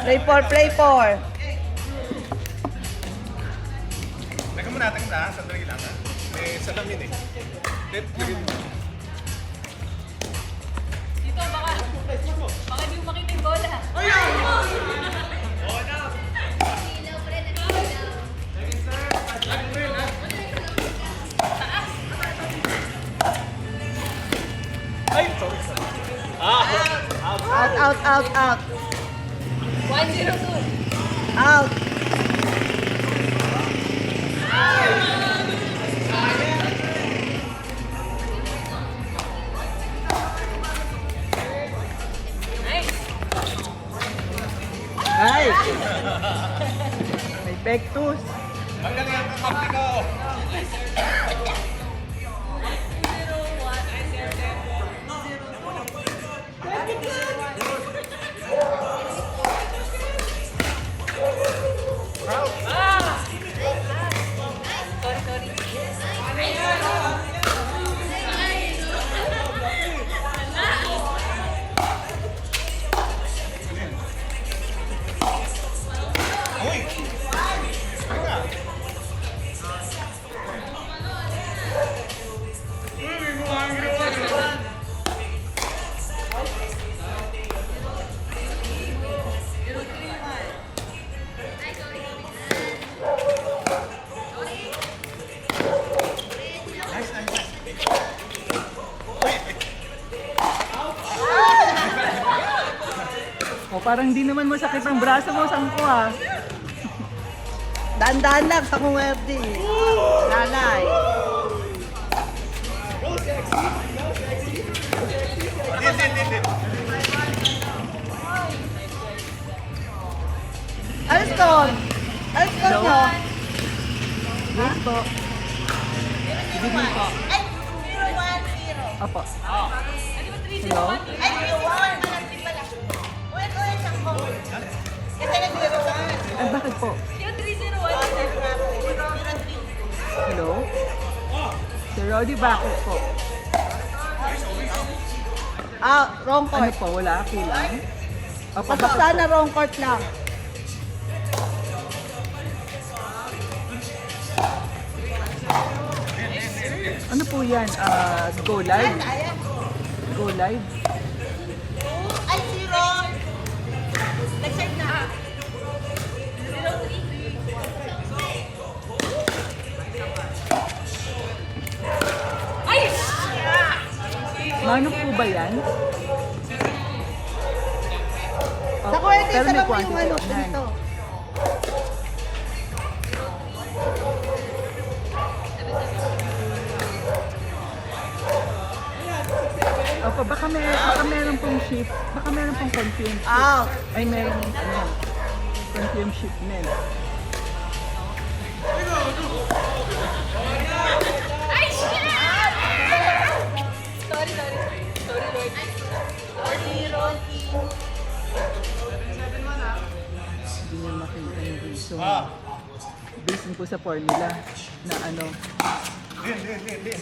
Play four, play four. Teka muna, sandali lang ha. May salamin eh. Lagyan mo. Dito, baka di mo makita yung bola. Ay, sorry. Out. 1-0-2. Out. Ay! May pektus. Hanggang yan ang kapti ko. O, parang di naman masakit ang braso mo, sangko ah. Daan-daan lang sa kung werdi. Nanay. Din. Ano score? Ano score nyo? Yes po. Sige din po. Ay, 0-1-0. Apo. Ano ba 3-0-1? Hello? Ay, 0-1. Malapit pala. Ulit, sakmo. Kasi nag-0-1. Ay, bakit po? Yung 3-0-1. Hello? Sir Roddy, bakit po? Wrong Ano court. Ano po? Wala? Kulang? Apo, Pasok bakit sana po? wrong court lang. Ano po yan? Go live? Go live? Ay, 0. Nag-save na. Ay! Mano po ba yan? Sa kuwerte, pero sa may mo yung quantity ano, on hand. dito. Opo, baka meron pong shift. Baka meron pong confirmed shift. Out. Ay, meron confirmed shift na yun. Ay, shit! Sorry, Lord. Hindi niya makita yung reason. Reason po sa formula na ano. Din.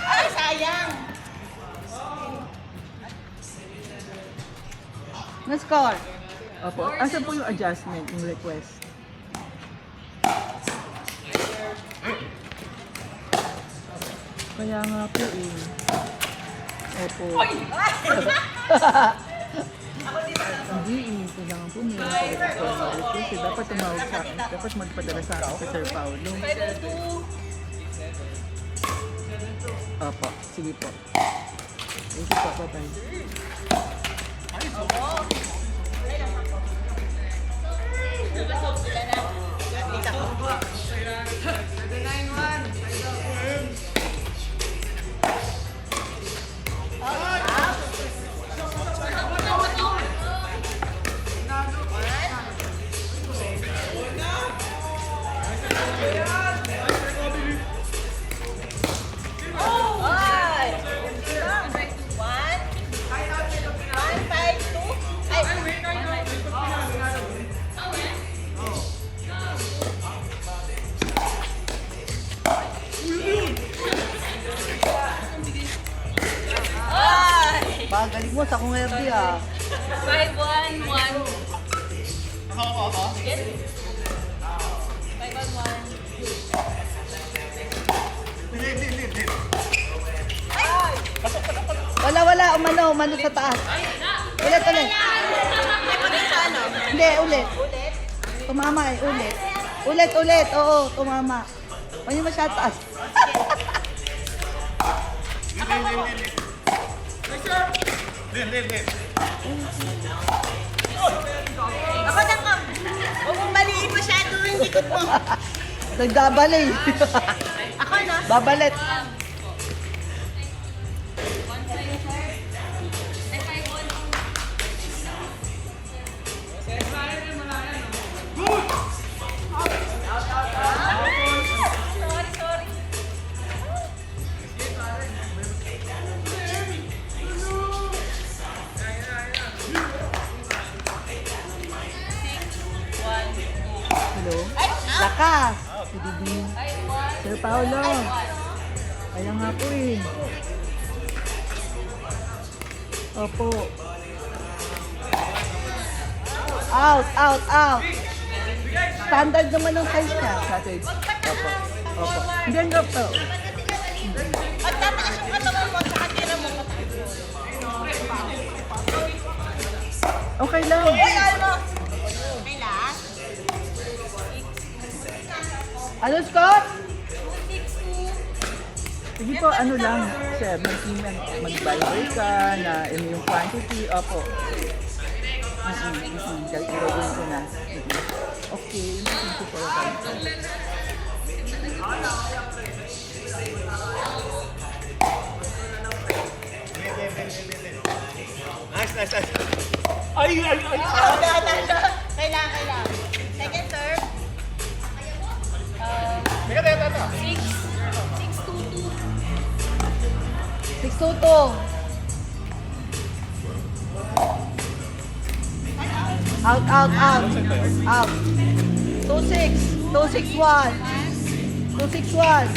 Ay, sayang. Na-score. Opo. Asan po yung adjustment, yung request? Kaya nga po eh. Opo. Hindi eh. Kailangan po meron po request. Kasi dapat tumawag sa akin. Dapat magpadala sa akin sa Sir Paulo. Final 2. Opo. Sige po. Thank you po. Bye-bye. Ay. 1-5-2. Ay, Galing mo sa kung ah. 5-1-1. Yes. 5-on-1. Wala, umano sa taas. Ulit. Hindi, ulit. Tumama ulit. Ulit, oo, tumama. Huwag niyo masyado taas. Lil. Ako na ka. Huwag mong maliit masyado yung likod mo. Nagdabali. Ako na. Babalit. Sorry. Hello? Lakas. Si Didi. 5-1. Sir Paolo. Ayan nga po eh. Opo. Out. Standard naman ng size niya. Sausage. Opo. Opo. Hindi ang po. At tataas yung katawan mo sa katira mo. Okay lang. Uy, almost. Okay lang. Ano, Scott? Sige po, ano lang, sir, mag-Bible ka na yung quantity. Opo. Gagawin ko na. Okay, thank you for that. Nice. Ay. Kailangan. Second serve. Teka. 6-2-2. Out. 2-6. 2-6-1. 2-6-1.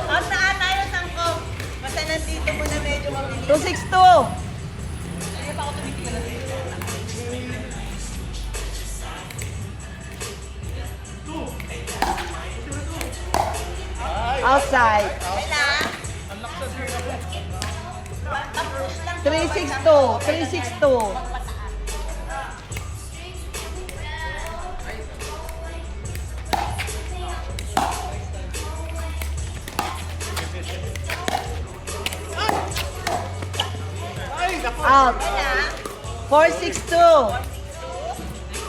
Ang saan tayo sangko? Basta nandito mo na medyo mabilis. 2-6-2. Outside. Kailangan. 3-6-2. Out. 4-6-2.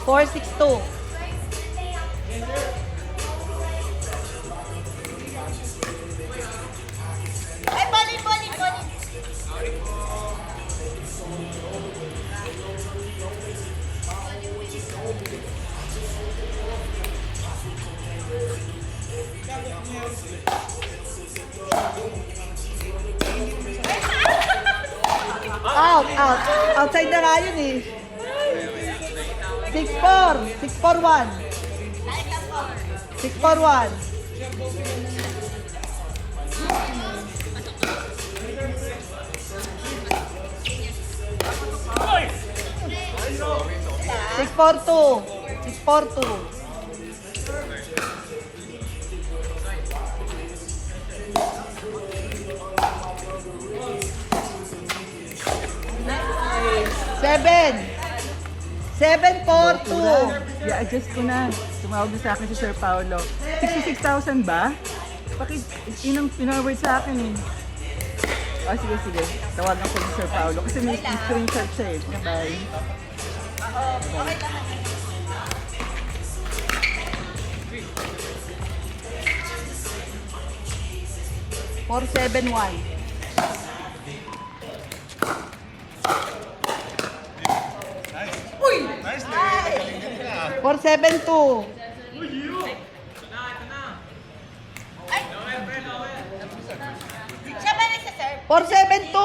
4-6-2. Ay, balik. Out. Outside na nga yun eh. 6-4. 6-4-1. 6-4-1. Six four two. 7-4-2. I-adjust ko na. Tumawag na sa akin si Sir Paolo. 66,000 ba? Bakit inang pinaward sa akin eh? Oh, sige. Tawagan ko si Sir Paolo kasi may screenshot siya eh. Bye. 4-7-1. Nice, Lil. 4-7-2. Siya ba nagsaserve? 4-7-2.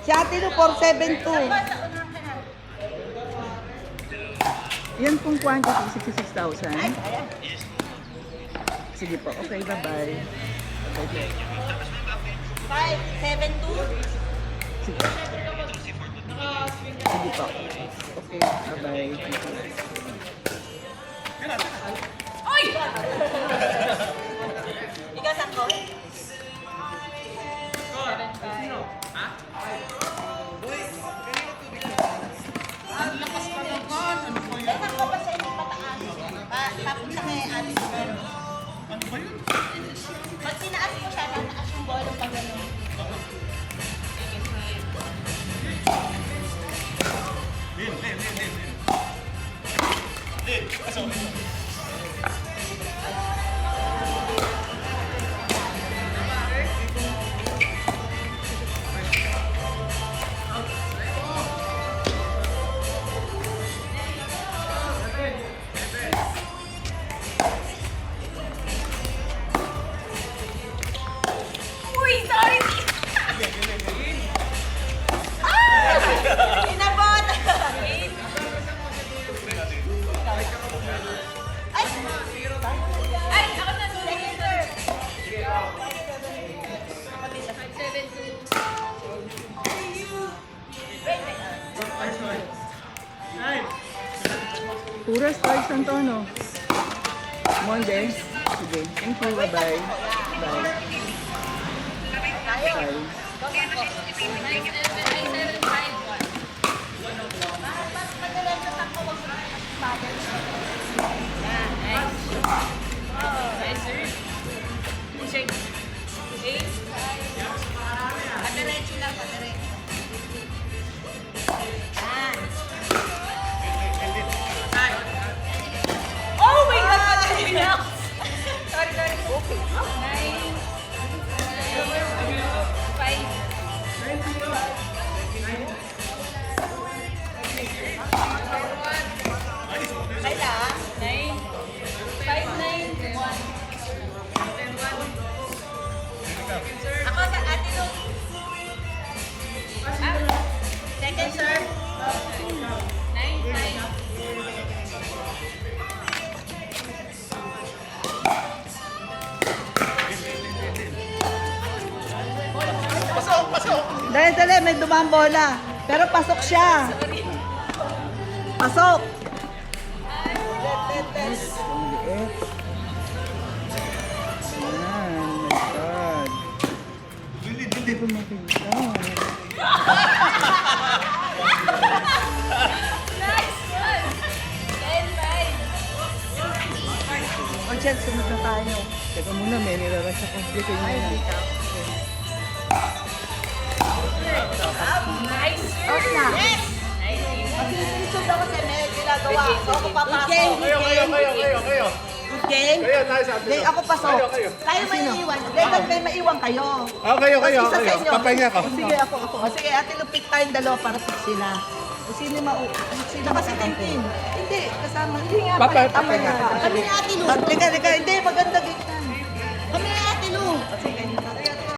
Si Ate Lu, 4-7-2. Yan pong quantity, 66,000. Ay, kaya. Sige po, okay, bye-bye. Okay. 572. Sige. Sige po. Okay, bye-bye. Oy! Ikaw saan ko? Saan ko pa siya hindi pataas? Papunta kay Ate Sugar. Ano ba yun? Pag tinaas mo siya, tataas yung bolong pag gano'n. Lin. Lin, pasok. Uy, sorry! Inabot! Ay! Ay, ako na. Second serve. 572. Pura stars ang tono. Monde. Sige. Thank you. Bye-bye. Bye. Bye. 9751. Nice, sir. Check. 8. Padiretso lang, padiretso. Oh my God! Nothing else. Sorry. Okay. 9. 5. Kaya, 9. 591. ako sa Ate Lu. Second serve. 9. Dali, may dumang bola. Pero pasok siya. Pasok. Maliit. Ayan. My God. Hindi ko makita. Nice one! 10-5. O, Jen, sunod na tayo. Teka muna, may nirarush ako. Dito yun na. Nice! Out na. Nice! Sinisod ako sa may ginagawa. So ako papasok. Kayo. Good game. Kayo, nice. Ate Hindi, Lu. ako pasok. Kayo. Kayo may iiwan. Dapat may maiwan kayo. Kayo. Isa sa inyo. Papahinga ko. O, sige, ako. O, sige, ate, lupit tayong dalawa para pick sila. O, sino sino Saka si Tintin. Hindi, kasama. Hindi nga. Papahinga. Papahinga. Kami ni Ate Lu. Liga, hindi, maganda dito.